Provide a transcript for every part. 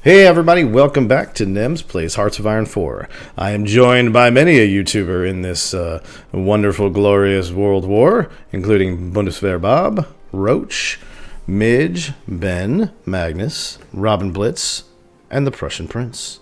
Hey everybody, welcome back to Nemes Plays Hearts of Iron 4. I am joined by many a YouTuber in this wonderful, glorious world war, including Bundeswehr Bob, Roach, Midge, Ben, Magnus, Robin Blitz, and the Prussian Prince.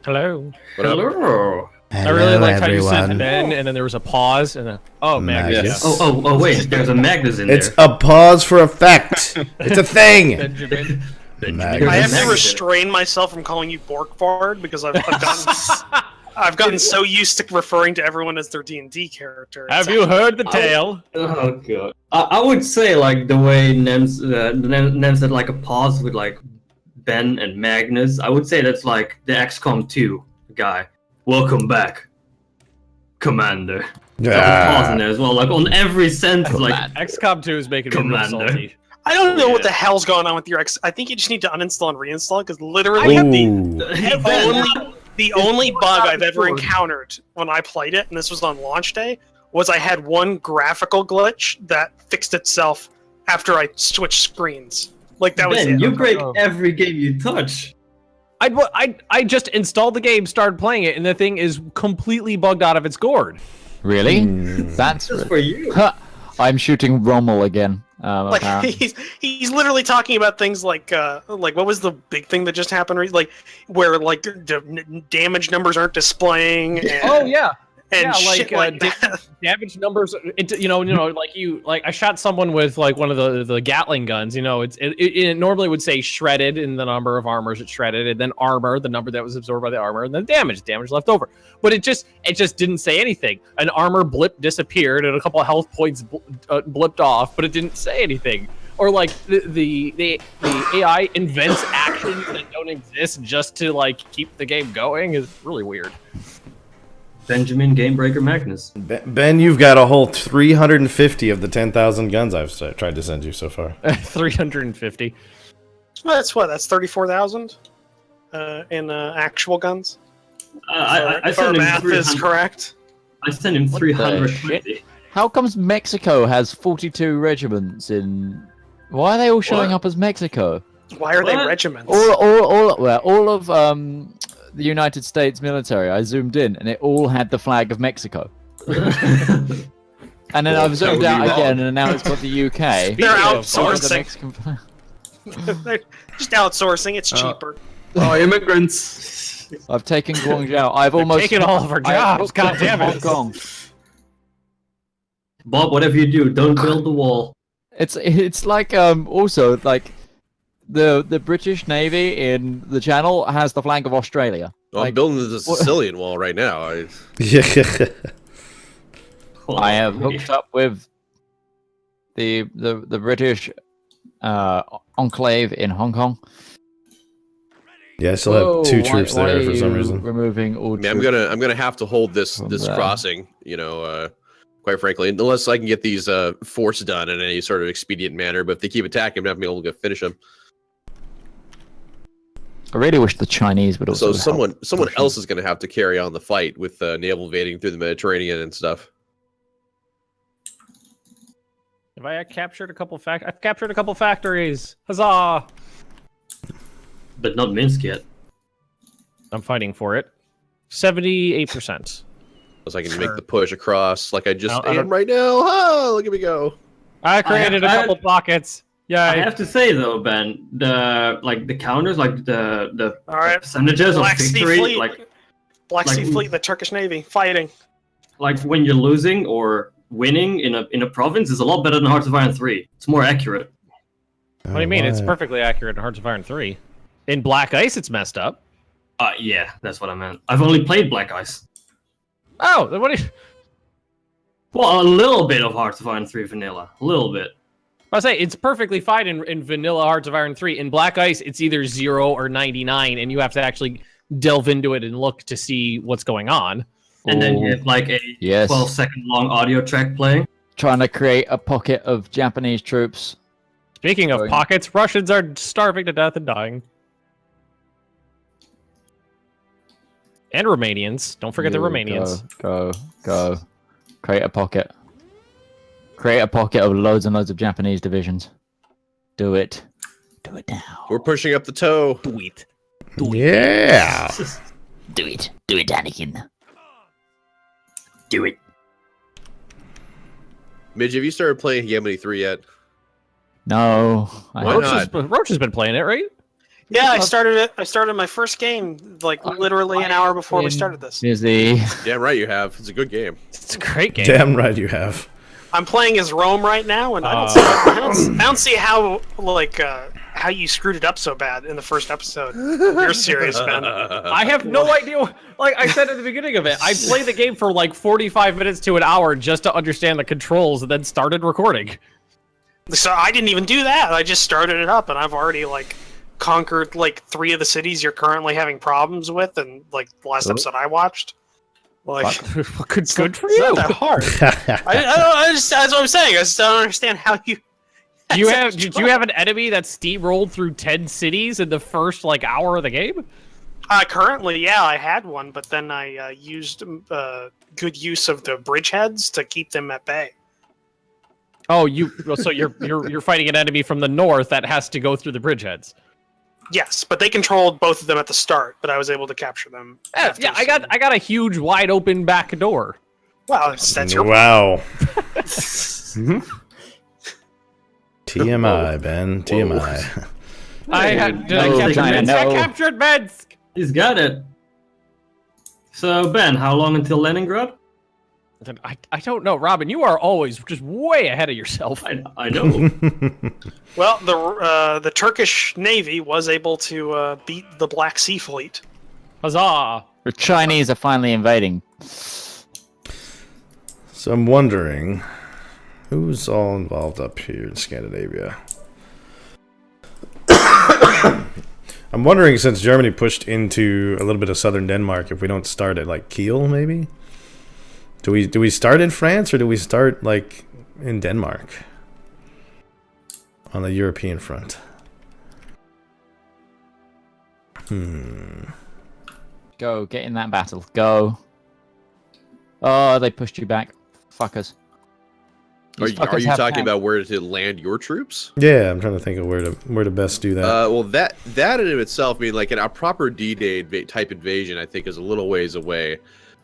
Hello. Hello. I really liked how you said Ben, and then there was a pause, and Magnus. Magnus. Oh, wait, there's a Magnus in It's there. a pause for effect. It's a thing. Benjamin. Magnus. I have to restrain myself from calling you Borkford because I've gotten so used to referring to everyone as their D&D character. Have you heard the tale? Oh god. I would say like the way Nemes Nemes had like a pause with like Ben and Magnus. I would say that's like the XCOM 2 guy. Welcome back, Commander. There's a pause in there as well. Like on every sentence, like XCOM 2 is making me real salty. I don't know what the hell's going on with your X. I think you just need to uninstall and reinstall because literally the only bug I've ever encountered when I played it, and this was on launch day, was I had one graphical glitch that fixed itself after I switched screens. Like that was Ben, it. you break every game you touch. I just installed the game, started playing it, and the thing is completely bugged out of its gourd. Really? That's Just for you. I'm shooting Rommel again. Like he's literally talking about things like what was the big thing that just happened? Like where like damage numbers aren't displaying. And, Oh yeah. and shit like damage numbers. Like I shot someone with like one of the Gatling guns. It normally would say shredded in the number of armors it shredded, and then armor, the number that was absorbed by the armor, and then damage left over. But it just didn't say anything. An armor blip disappeared, and a couple of health points blipped off, but it didn't say anything. Or like the AI invents actions that don't exist just to like keep the game going is really weird. Benjamin Gamebreaker Magnus. Ben, you've got a whole 350 of the 10,000 guns I've tried to send you so far. 350. That's 34,000 in actual guns. I If our sent him math is 300. correct. I sent him 350. How comes Mexico has 42 regiments in? Why are they all showing up as Mexico? Why are they What? regiments? All of the United States military. I zoomed in, and it all had the flag of Mexico. And then I've zoomed out again, and now it's got the UK. They're The outsourcing. Mexican flag. They're just outsourcing. It's cheaper. Oh, immigrants. I've taken Guangzhou. I've almost taking all of our jobs. God damn it. Hong Kong. Bob, whatever you do, don't build the wall. It's like also like the British Navy in the Channel has the flag of Australia. Well, Like, I'm building the Sicilian wall right now. Yeah. I have hooked up with the British enclave in Hong Kong. Yeah, I still have two troops why there are for some you reason. Removing all I mean, troops I'm gonna have to hold this from there. crossing. Quite frankly, unless I can get these forts done in any sort of expedient manner. But if they keep attacking, I'm not gonna be able to finish them. I really wish the Chinese would also. So someone else is gonna have to carry on the fight with naval invading through the Mediterranean and stuff. I've captured a couple factories. Huzzah! But not Minsk yet. I'm fighting for it. 78%. So I can make the push across like I just I am don't- right now. Oh, look at me go! I created a couple pockets. Yeah. I have to say though, Ben, the counters, like the All right. percentages of Black Sea victory, Fleet. like Black Sea like- Fleet, the Turkish Navy, fighting. when you're losing or winning in a province is a lot better than Hearts of Iron 3. It's more accurate. What do you mean? It's perfectly accurate in Hearts of Iron 3. In Black Ice, it's messed up. Yeah, that's what I meant. I've only played Black Ice. Oh, then what do you... Well, a little bit of Hearts of Iron 3 vanilla. A little bit. I say it's perfectly fine in vanilla Hearts of Iron 3. In Black Ice, it's either 0 or 99, and you have to actually delve into it and look to see what's going on. And then you have like a Yes. 12-second long audio track playing. trying to create a pocket of Japanese troops. Speaking of pockets, Russians are starving to death and dying. And Romanians. Don't forget the Romanians. Go. Create a pocket. Create a pocket of loads and loads of Japanese divisions. Do it. Do it now. We're pushing up the toe. Sweet. Yeah. Do it, Anakin. Do it. Midge, have you started playing Hegemony 3 yet? No, Why not? Roach has been playing it, right? Yeah, I started it. I started my first game like literally an hour before we started this. Busy. Damn right you have. It's a good game. It's a great game. Damn right you have. I'm playing as Rome right now, and I don't see how how you screwed it up so bad in the first episode. You're serious, man. I have no idea. Like I said at the beginning of it, I played the game for like 45 minutes to an hour just to understand the controls, and then started recording. So I didn't even do that. I just started it up, and I've already like conquered like 3 of the cities you're currently having problems with, and like the last episode I watched. Like, good for it's you. not that hard. I just that's what I'm saying. I just don't understand how you. Did you have an enemy that steamrolled through 10 cities in the first like hour of the game? Currently, yeah, I had one, but then I used good use of the bridgeheads to keep them at bay. Oh, so you're fighting an enemy from the north that has to go through the bridgeheads. Yes, but they controlled both of them at the start, but I was able to capture them. Yeah, I got a huge wide open back door. Wow, that's your Wow. TMI, Ben. TMI. I captured Minsk. He's got it. So, Ben, how long until Leningrad? I don't know, Robin. You are always just way ahead of yourself. I know. Well, the Turkish Navy was able to beat the Black Sea Fleet. Huzzah! The Chinese are finally invading. So I'm wondering, who's all involved up here in Scandinavia? I'm wondering, since Germany pushed into a little bit of southern Denmark, if we don't start at like Kiel, maybe? Do we start in France, or do we start like in Denmark on the European front? Go, get in that battle. Go. Oh, they pushed you back. Fuckers. Are These you fuckers have talking tanks. about where to land your troops? Yeah, I'm trying to think of where to best do that. Well, that in of itself, I mean, like a proper D-Day type invasion, I think is a little ways away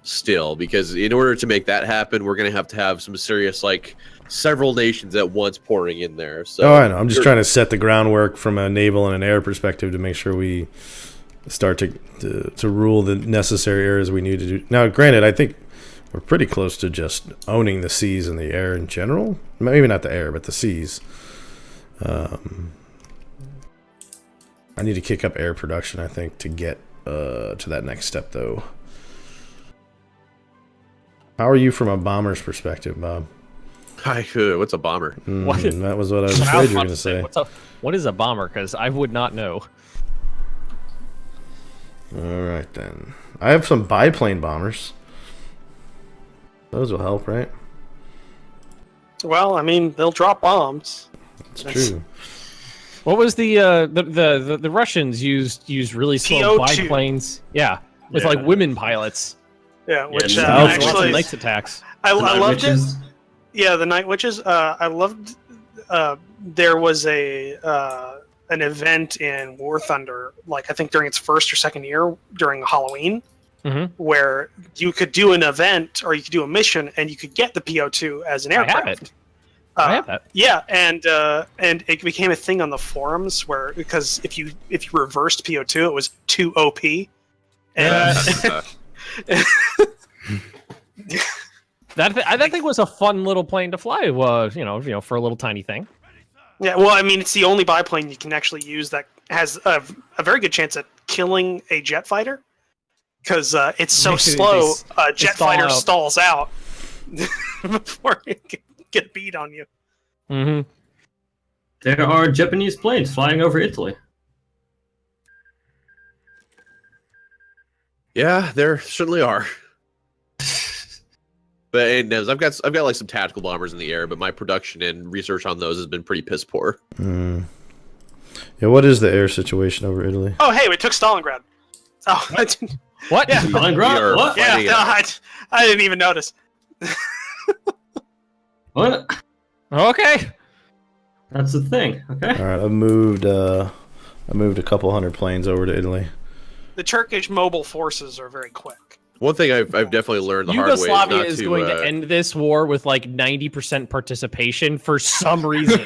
still, because in order to make that happen, we're going to have some serious, like, several nations at once pouring in there. So, oh, I know. I'm just trying to set the groundwork from a naval and an air perspective to make sure we start to rule the necessary areas we need to do. Now, granted, I think we're pretty close to just owning the seas and the air in general. Maybe not the air, but the seas. I need to kick up air production, I think, to get to that next step, though. How are you from a bomber's perspective, Bob? What's a bomber? That was what I was afraid you were going to say. What is a bomber? Because I would not know. All right, then. I have some biplane bombers. Those will help, right? Well, I mean, they'll drop bombs. It's true. What was the Russians used really slow PO2. biplanes? Yeah, with like women pilots. Yeah, which Yeah, Lots of actually, night attacks. I Night loved Witches. it. Yeah, the Night Witches. I loved. There was an event in War Thunder, like I think during its first or second year during Halloween, where you could do an event or you could do a mission and you could get the PO2 as an aircraft. I have it. I have that. Yeah, and it became a thing on the forums where, because if you reversed PO2, it was too OP. And That thing was a fun little plane to fly. You know, for a little tiny thing. yeah, well, I mean, it's the only biplane you can actually use that has a very good chance at killing a jet fighter, because it's so slow. A jet fighter stalls out before it can get beat on you. Mm-hmm. There are Japanese planes flying over Italy. Yeah, there certainly are. But hey, Neves, I've got like some tactical bombers in the air, but my production and research on those has been pretty piss poor. Yeah, what is the air situation over Italy? Oh, hey, we took Stalingrad. Oh, I didn't, What? Yeah. Stalingrad? What? yeah, Fighting no, I didn't even notice. What? Okay. That's the thing. Okay. All right, I moved a couple hundred planes over to Italy. the Turkish mobile forces are very quick. One thing I've definitely learned the hard way Yugoslavia is is going to end this war with like 90% participation for some reason.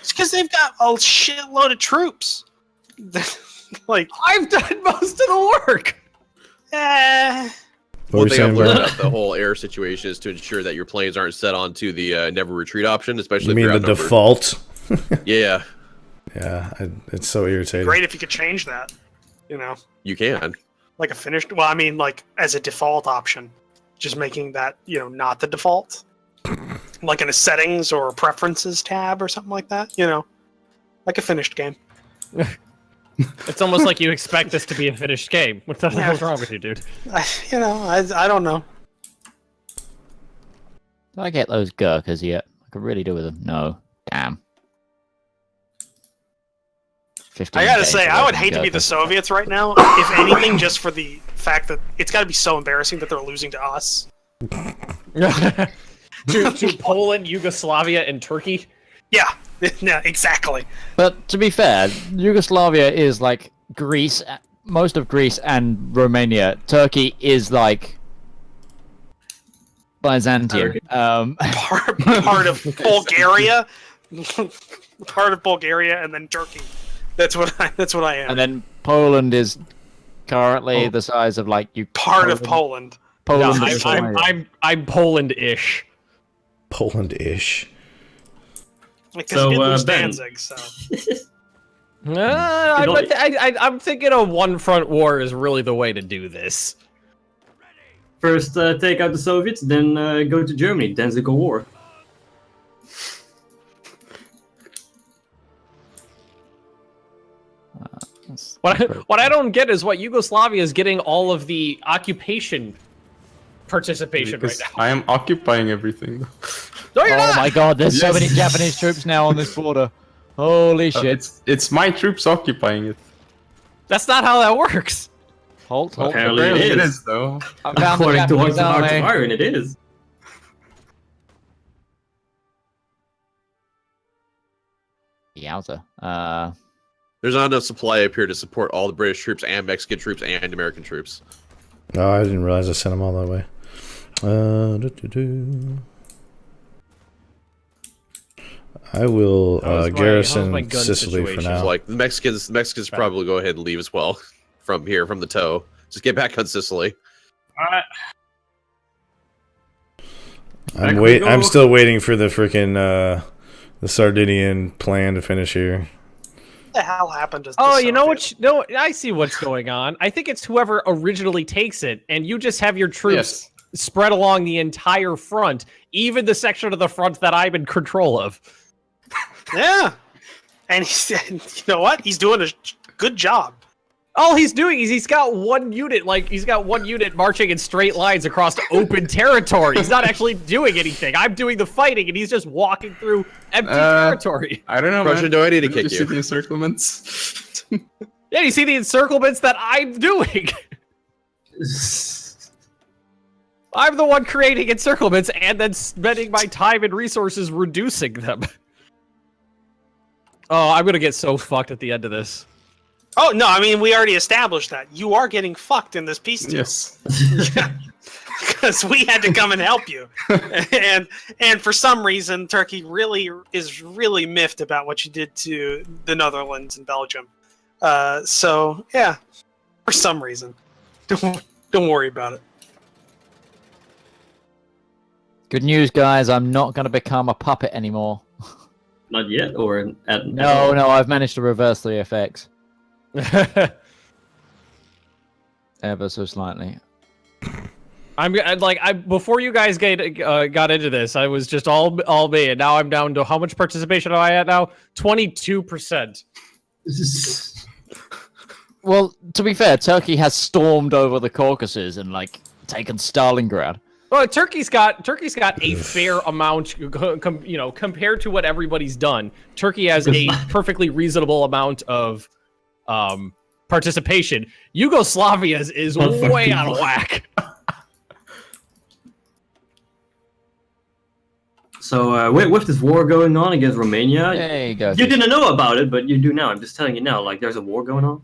It's because they've got a shitload of troops. Like, I've done most of the work. One thing I've learned about the whole air situation is to ensure that your planes aren't set onto the never retreat option, especially You mean if the you're default? Yeah. Yeah, it's so irritating. Great if you could change that. You know, You can. like a finished. Well, I mean, like as a default option, just making that not the default, like in a settings or preferences tab or something like that. Like a finished game. It's almost like you expect this to be a finished game. What the hell's wrong with you, dude? I don't know. Did I get those Gurkhas yet? I could really do with them. No. Damn. 15 I gotta days say, away I would from hate to be the Gurkhas. Soviets right now. If anything, just for the fact that it's got to be so embarrassing that they're losing to us. to Poland, Yugoslavia, and Turkey. Yeah, yeah, exactly. But to be fair, Yugoslavia is like Greece, most of Greece and Romania. Turkey is like Byzantium. Part of Bulgaria, part of Bulgaria, and then Turkey. That's what I am. And then Poland is currently the size of like you. Part of Poland. Poland. Yeah, is I'm Poland-ish. Poland-ish. Because So, you did lose Ben. Danzig, so. I'm thinking a one-front war is really the way to do this. First, take out the Soviets, then go to Germany. Danzig War. What I don't get is what Yugoslavia is getting all of the occupation participation Because right now. I am occupying everything. No, you're Oh not! my god, there's so Yes. many Japanese troops now on this border. Holy shit. It's my troops occupying it. That's not how that works. Halt. Apparently Apparently it is. though. I found the According to Japanese Hearts of army. Iron, it is. Yowza. There's not enough supply up here to support all the British troops and Mexican troops and American troops. Oh, I didn't realize I sent them all that way. I will How's my garrison gun Sicily for situation? now. Like the Mexicans probably go ahead and leave as well from here, from the toe. Just get back on Sicily. I'm still waiting for the freaking the Sardinian plan to finish here. What the hell happened to Oh, the you know Soviets? what? No, I see what's going on. I think it's whoever originally takes it, and you just have your troops spread along the entire front, even the section of the front that I'm in control of. Yeah. And he said, you know what? He's doing a good job. All he's doing is he's got one unit marching in straight lines across open territory. He's not actually doing anything. I'm doing the fighting, and he's just walking through empty territory. I don't know, Prussia, man. do I need to Did kick you see you? the encirclements? Yeah, you see the encirclements that I'm doing. I'm the one creating encirclements and then spending my time and resources reducing them. Oh, I'm gonna get so fucked at the end of this. Oh, no, I mean, we already established that. You are getting fucked in this peace deal. Yes. Because we had to come and help you. and for some reason, Turkey is really miffed about what you did to the Netherlands and Belgium. So, yeah, for some reason. Don't worry about it. Good news, guys. I'm not going to become a puppet anymore. Not yet, or at No, I've managed to reverse the effects ever so slightly. Before you guys got into this, I was just all me, and now I'm down to how much participation am I at now? 22%. Well, to be fair, Turkey has stormed over the Caucasus and taken Stalingrad. Well, Turkey's got a fair amount, compared to what everybody's done. Turkey has a perfectly reasonable amount of participation. Yugoslavia's is way out of whack. So with this war going on against Romania, There you go. you didn't know about it, but you do now. I'm just telling you now. There's a war going on.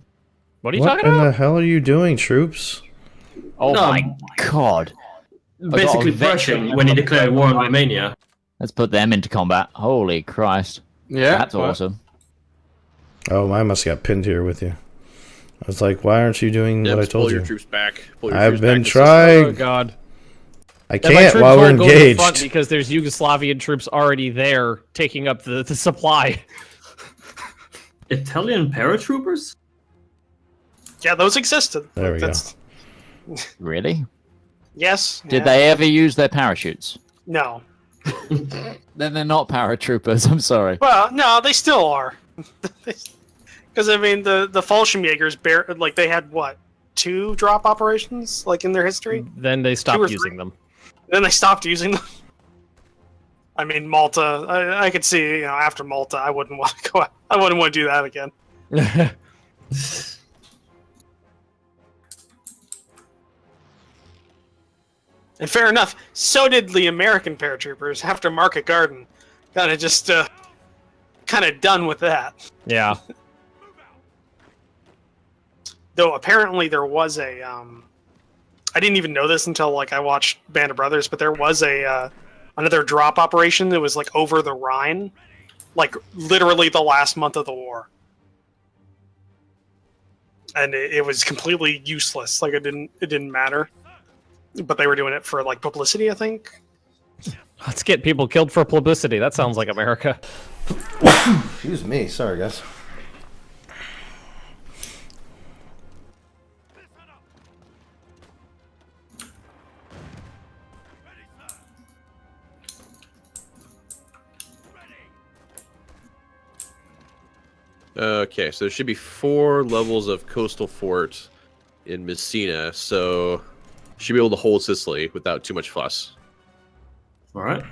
What are you What talking in about? the hell are you doing, troops? Oh No, my god. basically veteran Prussian when he declared war on Romania. Let's put them into combat. Holy Christ. Yeah. That's well, awesome. Oh, mine must have got pinned here with you. I was like, why aren't you doing what I Pull told your you? troops back. Pull your I've troops been back to trying. Oh god. I And my can't troops while we're won't go to the front engaged. because there's Yugoslavian troops already there taking up the supply. Italian paratroopers? Yeah, those existed. There we go. Really? Yes. Did they ever use their parachutes? No. Then they're not paratroopers, I'm sorry. Well, no, they still are. Because I mean, the Fallschirmjägers, like they had what, 2 drop operations, like in their history. Then they Two or stopped three. using them. Then they stopped using them. I mean, Malta. I could see, you know, after Malta, I wouldn't want to go. I wouldn't want to do that again. And fair enough, so did the American paratroopers after Market Garden. Kind of just, kind of done with that. Yeah. Though apparently there was a, I didn't even know this until like I watched Band of Brothers, but there was a another drop operation that was like over the Rhine, like literally the last month of the war, and it was completely useless. Like it didn't matter. But they were doing it for like publicity, I think. Let's get people killed for publicity. That sounds like America. Excuse me. Sorry, guys. Okay, so there should be 4 levels of coastal fort in Messina, so should be able to hold Sicily without too much fuss. All right.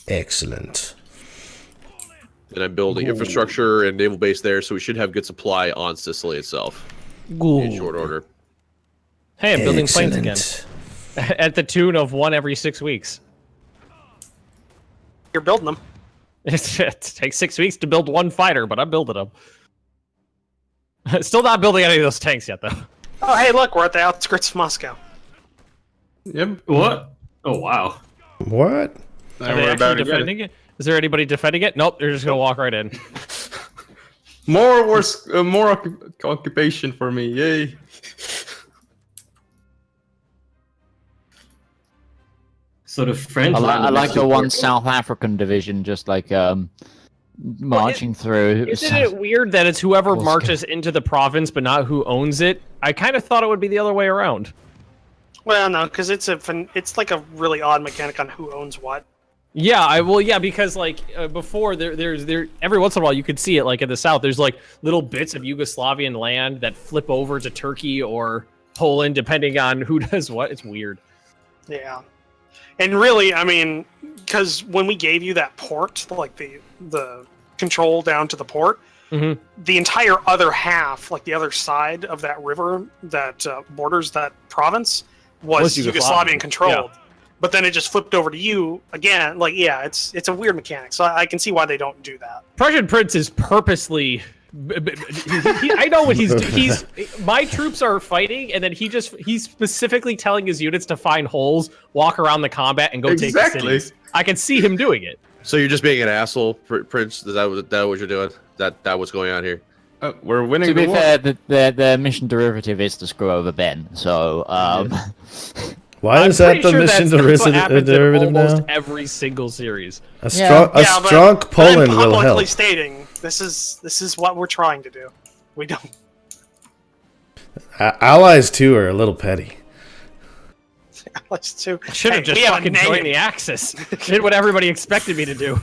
Excellent. And I'm building infrastructure and naval base there, so we should have good supply on Sicily itself in short order. Hey, I'm building planes again. Excellent. At the tune of 1 every 6 weeks. You're building them. It takes 6 weeks to build 1 fighter, but I'm building them. Still not building any of those tanks yet, though. Oh, hey, look, we're at the outskirts of Moscow. Yep. What? Oh wow. What? Now Are they we're about actually to get it. defending it? Is there anybody defending it? Nope, they're just gonna walk right in. More wars, more occupation for me. Yay. So the French. I like the one South African division just like marching through. Isn't it weird that it's whoever Well, marches into the province, but not who owns it? I kind of thought it would be the other way around. Well, no, because it's like a really odd mechanic on who owns what. Yeah, because like before there's every once in a while you could see it like in the south. There's like little bits of Yugoslavian land that flip over to Turkey or Poland depending on who does what. It's weird. Yeah, and really, I mean, because when we gave you that port, like the control down to the port, Mhm. the entire other half, like the other side of that river that borders that province, was Yugoslavian controlled. Yeah. But then it just flipped over to you again. Like, yeah, it's a weird mechanic. So I can see why they don't do that. Prussian Prince is purposely. I know what he's. My troops are fighting, and then he's specifically telling his units to find holes, walk around the combat, and go take the Exactly. cities. I can see him doing it. So you're just being an asshole, Prince? Is that what you're doing? That what's going on here? We're winning To the be war. fair, the mission derivative is to screw over Ben, so Why is that the mission that's what happens in derivative almost now? every single series. A strong But Poland I'm will publicly help. stating this is what we're trying to do. We don't. Allies too are a little petty. Let's do. Should have Hey, just we have a fucking name. joined the Axis. Did what everybody expected me to do.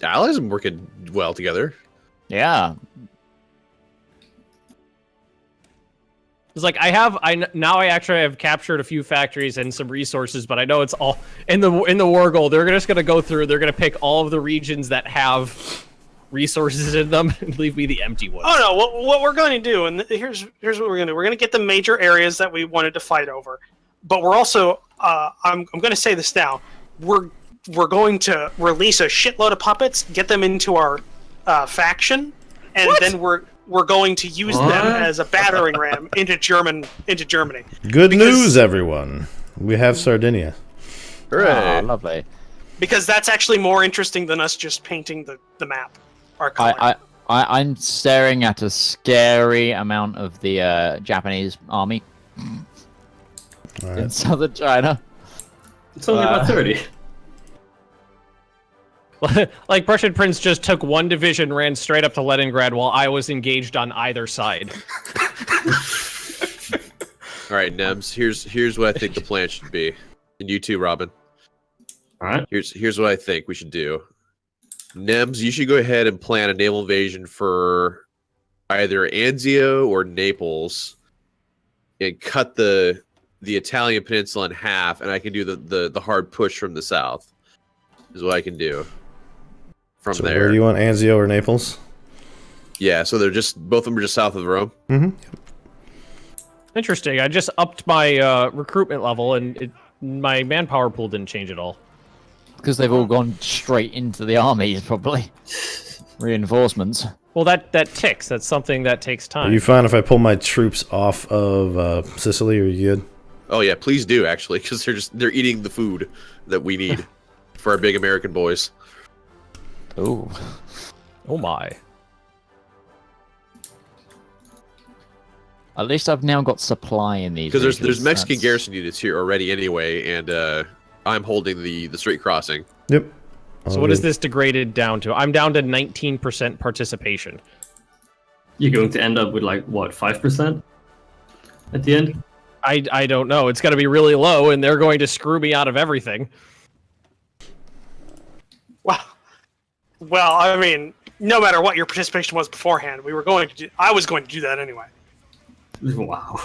Allies are working well together. yeah. It's like I actually have captured a few factories and some resources, but I know it's all in the war goal. They're just gonna go through. They're gonna pick all of the regions that have resources in them and leave me the empty ones. Oh no! What we're going to do, and here's what we're going to do. We're going to get the major areas that we wanted to fight over, but we're also I'm going to say this now. We're going to release a shitload of puppets, get them into our faction, and then we're going to use them as a battering ram into Germany. Good news, everyone. We have Sardinia. Hooray! Oh, lovely. Because that's actually more interesting than us just painting the map. Our color. I'm staring at a scary amount of the Japanese army All in right. southern China. It's only about 30. Like Prussian Prince just took one division, ran straight up to Leningrad while I was engaged on either side. All right, Nems. Here's what I think the plan should be, and you too, Robin. All right. Here's what I think we should do. Nems, you should go ahead and plan a naval invasion for either Anzio or Naples, and cut the Italian peninsula in half, and I can do the hard push from the south. Is what I can do. From So there. where do you want Anzio or Naples? Yeah, so they're both of them are just south of Rome. Mm-hmm. Interesting. I just upped my recruitment level, and my manpower pool didn't change at all. Because they've all gone straight into the armies, probably. Reinforcements. Well, that ticks. That's something that takes Are time. you fine if I pull my troops off of Sicily? Are you good? Oh yeah, please do actually, because they're eating the food that we need for our big American boys. Ooh. Oh my. At least I've now got supply in these. Because there's regions. Mexican That's- garrison units here already anyway, and I'm holding the straight crossing. Yep. So what is this degraded down to? I'm down to 19% participation. You're going to end up with like what, 5% at the end? I don't know. It's going to be really low, and they're going to screw me out of everything. Well, I mean, no matter what your participation was beforehand, I was going to do that anyway. Wow.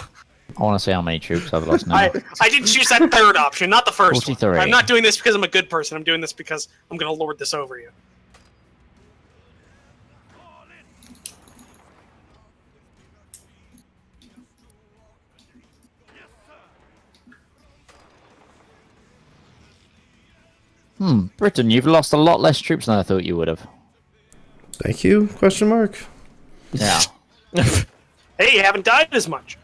I want to see how many troops I've lost now. I didn't choose that third option, not the first 43. one. I'm not doing this because I'm a good person. I'm doing this because I'm going to lord this over you. Britain, you've lost a lot less troops than I thought you would have. Thank you? Question mark. Yeah. Hey, you haven't died as much.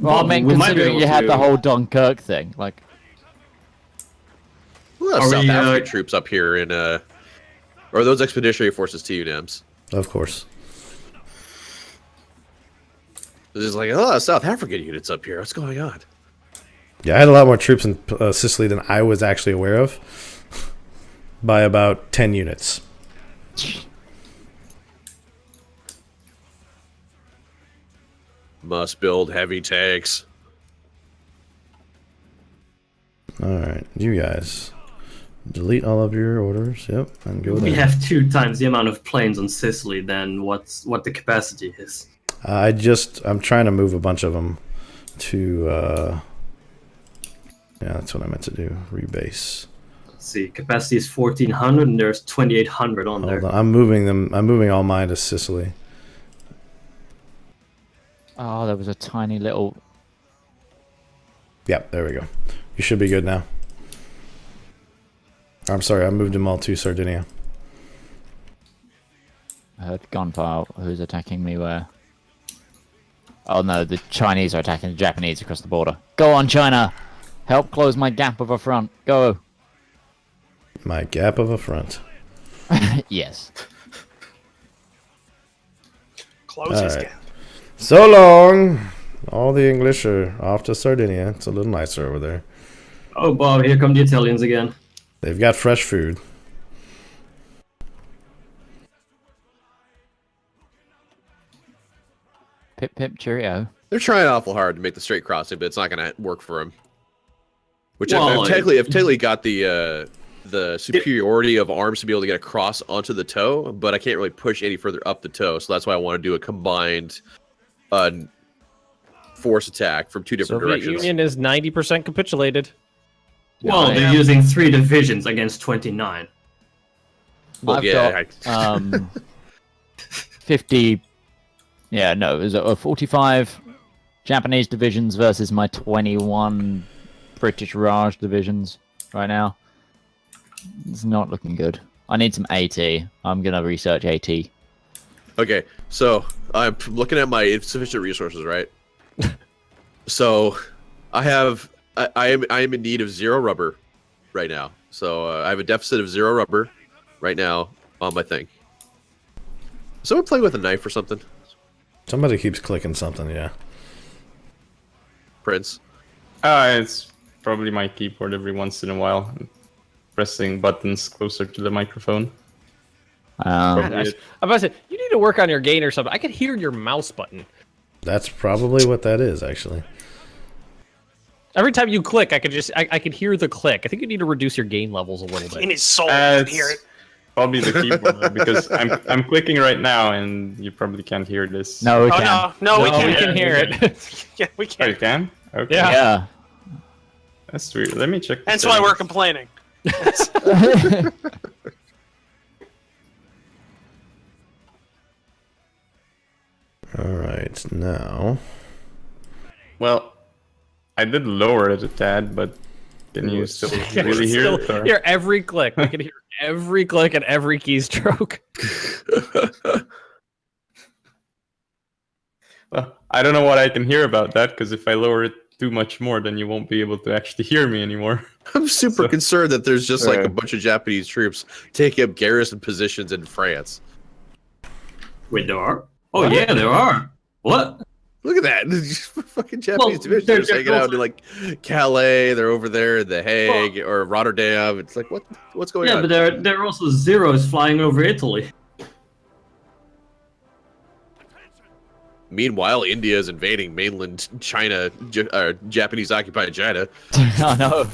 Well, I mean, we might be considering able you had to- the whole Dunkirk thing, like, Well, Are South we, African troops up here in or are those expeditionary forces to you, Nems? Of course. This is like, oh, South African units up here. What's going on? Yeah, I had a lot more troops in Sicily than I was actually aware of. By about 10 units. Must build heavy tanks. Alright, you guys. Delete all of your orders. Yep, and go We there. have 2 times the amount of planes on Sicily than what the capacity is. I'm trying to move a bunch of them to, yeah, that's what I meant to do. Rebase. Let's see, capacity is 1,400 and there's 2,800 on there. Hold on. I'm moving all mine to Sicily. oh, there was a tiny little. Yep, there we go. You should be good now. I'm sorry, I moved them all to Sardinia. I heard gunfire. Who's attacking me where? Oh no, the Chinese are attacking the Japanese across the border. Go on, China! Help close my gap of a front. Go! My gap of a front. Yes. Close his Alright. gap. So long! All the English are off to Sardinia. It's a little nicer over there. Oh, Bob, here come the Italians again. They've got fresh food. Pip pip cheerio. They're trying awful hard to make the straight crossing, but it's not going to work for them. Which Well, I've technically got the superiority of arms to be able to get across onto the toe, but I can't really push any further up the toe, so that's why I want to do a combined force attack from 2 different Soviet directions. Union is 90% capitulated. Well, they're using 3 divisions against 29. Well, I've yeah, got 50. Yeah, no, it was 45 Japanese divisions versus my 21 British Raj divisions right now. It's not looking good. I need some AT. I'm gonna research AT. Okay, so I'm looking at my insufficient resources, right? So I am in need of 0 rubber right now. So I have a deficit of 0 rubber right now on my thing. Is someone playing with a knife or something? Somebody keeps clicking something, yeah. Prince? It's probably my keyboard every once in a while. I'm pressing buttons closer to the microphone. God, I'm about to say, you need to work on your gain or something. I could hear your mouse button. That's probably what that is, actually. Every time you click, I could hear the click. I think you need to reduce your gain levels a little bit. In his soul, you can hear it. Probably the keyboard because I'm clicking right now and you probably can't hear this. No, we Oh can. no, we No, we can't. can hear it. Yeah, we Oh, you can. can? Okay. Yeah. Yeah. That's weird. Let me check. the That's why we're settings. complaining. Alright, now... Well, I did lower it a tad, but can you still really hear it? Or? Hear every click. We can hear every click and every keystroke. Well, I don't know what I can hear about that, because if I lower it too much more, then you won't be able to actually hear me anymore. I'm super So- concerned that there's just like Yeah. a bunch of Japanese troops taking up garrison positions in France. Wait, there are? Oh yeah, there are. What? Look at that. Fucking Japanese divisions they're are just hanging out also- in like Calais, they're over there in The Hague or Rotterdam. It's like what's going Yeah, on? but there are also zeros flying over Italy. Meanwhile, India is invading mainland China, Japanese occupied China. I know.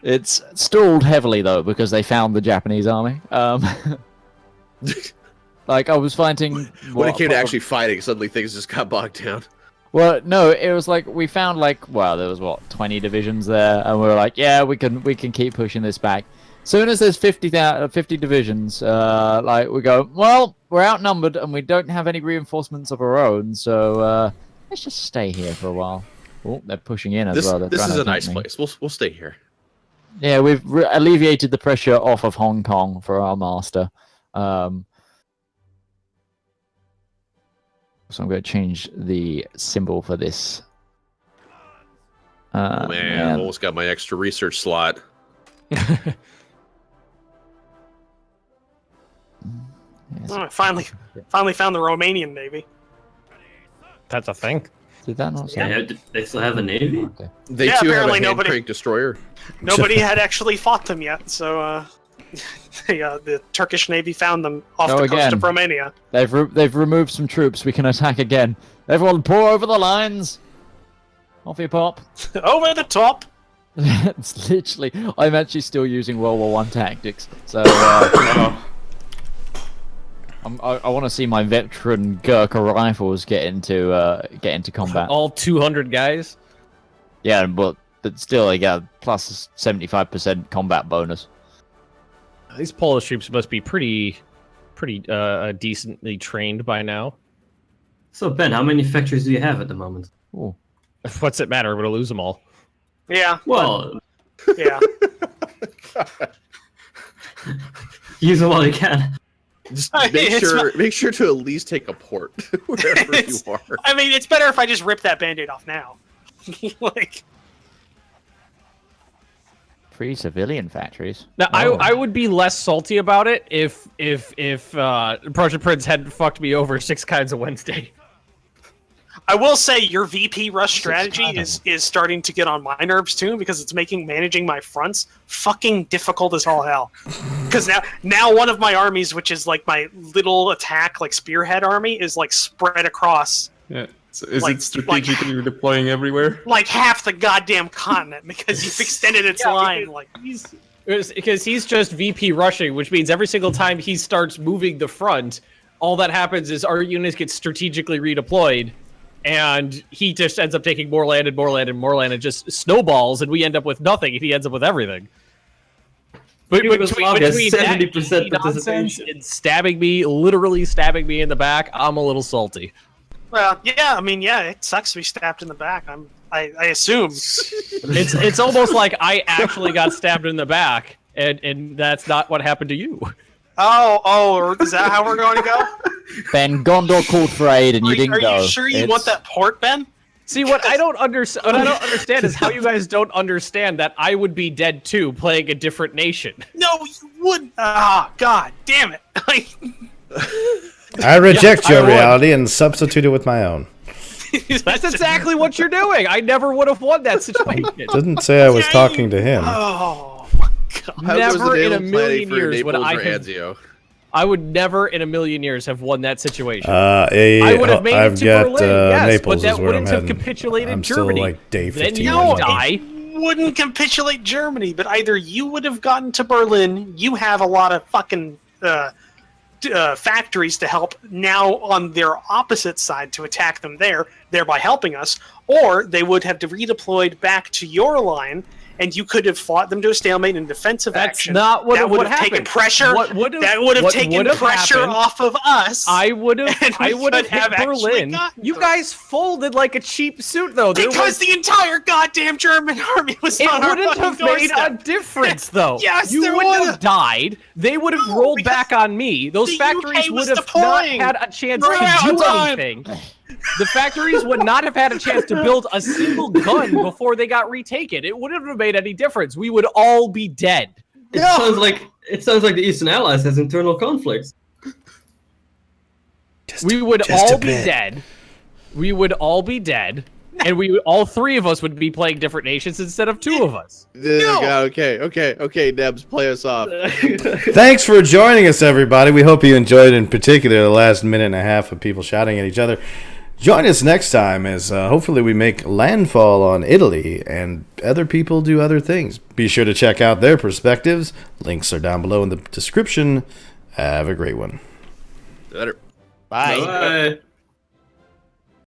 It's stalled heavily though because they found the Japanese army. Like I was fighting. When it came to actually fighting, suddenly things just got bogged down. Well, no, it was like we found there was 20 divisions there, and we were like, yeah, we can keep pushing this back. Soon as there's 50 divisions, like we go, well, we're outnumbered and we don't have any reinforcements of our own, so let's just stay here for a while. Oh, they're pushing in as This well. They're trying is to a nice attack me. place. We'll stay here. Yeah, we've alleviated the pressure off of Hong Kong for our master. So I'm going to change the symbol for this. Oh man, almost got my extra research slot. Yes. Oh, I finally found the Romanian Navy. That's a thing. Did that not say? Yeah, they still have a navy. Okay. They Yeah, too have a apparently hand nobody- crank destroyer. Nobody had actually fought them yet, so the Turkish Navy found them off Oh, the coast again. of Romania. They've removed some troops. We can attack again. Everyone, pour over the lines. Off you pop. Over the top. It's literally. I'm actually still using World War One tactics. So I want to see my veteran Gurkha rifles get into combat. All 200 guys. Yeah, but still, I got plus 75% combat bonus. These Polish troops must be pretty decently trained by now. So Ben, how many factories do you have at the moment? Ooh. What's it matter? We're gonna lose them all. Yeah. Well, Yeah. use them while you can. Just I mean, make sure to at least take a port wherever you It's- are. I mean, it's better if I just rip that band-aid off now. Like, Free civilian factories. Now, Oh. I would be less salty about it if Project Prince hadn't fucked me over 6 kinds of Wednesday. I will say your VP rush strategy kind of- is starting to get on my nerves too, because it's making managing my fronts fucking difficult as all hell. Because now one of my armies, which is like my little attack like spearhead army, is like spread across Yeah. So is Like- it strategically deploying everywhere? like half the goddamn continent because you've extended its line. Like, Because he's just VP rushing, which means every single time he starts moving the front, all that happens is our units get strategically redeployed, and he just ends up taking more land and more land and more land, and just snowballs, and we end up with nothing, and he ends up with everything. But Yugoslavia has between 70% that nonsense participation. and stabbing me, literally stabbing me in the back, I'm a little salty. well, yeah, I mean, yeah, it sucks to be stabbed in the back. I assume. It's almost like I actually got stabbed in the back, and that's not what happened to you. Oh, is that how we're going to go? Ben, Gondor called for aid and you didn't go. Are you sure you want that port, Ben? See, what I don't understand is how you guys don't understand that I would be dead too, playing a different nation. No, you wouldn't. Ah, God damn it! I reject Yeah, your I would. reality and substitute it with my own. That's exactly what you're doing. I never would have won that situation. Didn't say I was talking to him. Oh my God! How goes the Never in a naval planning million for years would Naples I or have. Anzio? I would never in a million years have won that situation. I would have made I've it to got, Berlin, yes, Naples but that is where wouldn't I'm have heading. capitulated I'm Germany. still like day 15. Then you right would now. die. Wouldn't capitulate Germany, but either you would have gotten to Berlin. You have a lot of fucking factories to help now on their opposite side to attack them there, thereby helping us, or they would have redeployed back to your line, and you could have fought them to a stalemate in defensive That's action. not what that would have happened. taken pressure. What would have- that would have what taken would have pressure happened- off of us. I would have. And we I would have could have hit actually Berlin. gotten You through. guys folded like a cheap suit, though. There because was, the entire goddamn German army was it on our wouldn't fucking have made a doorstep. difference, though. Yes, you there would would have have. died. They would have No, rolled because back on me. Those the factories UK would was have deploying. not had a chance We're out to of do time. anything. The factories would not have had a chance to build a single gun before they got retaken. It wouldn't have made any difference. We would all be dead. It sounds like the Eastern Allies has internal conflicts. We would just a all be bit. dead. We would all be dead. And all three of us would be playing different nations instead of two of us. Okay, Nebs, play us off. Thanks for joining us, everybody. We hope you enjoyed, in particular, the last minute and a half of people shouting at each other. Join us next time as hopefully we make landfall on Italy and other people do other things. Be sure to check out their perspectives. Links are down below in the description. Have a great one. Better. Bye. Bye.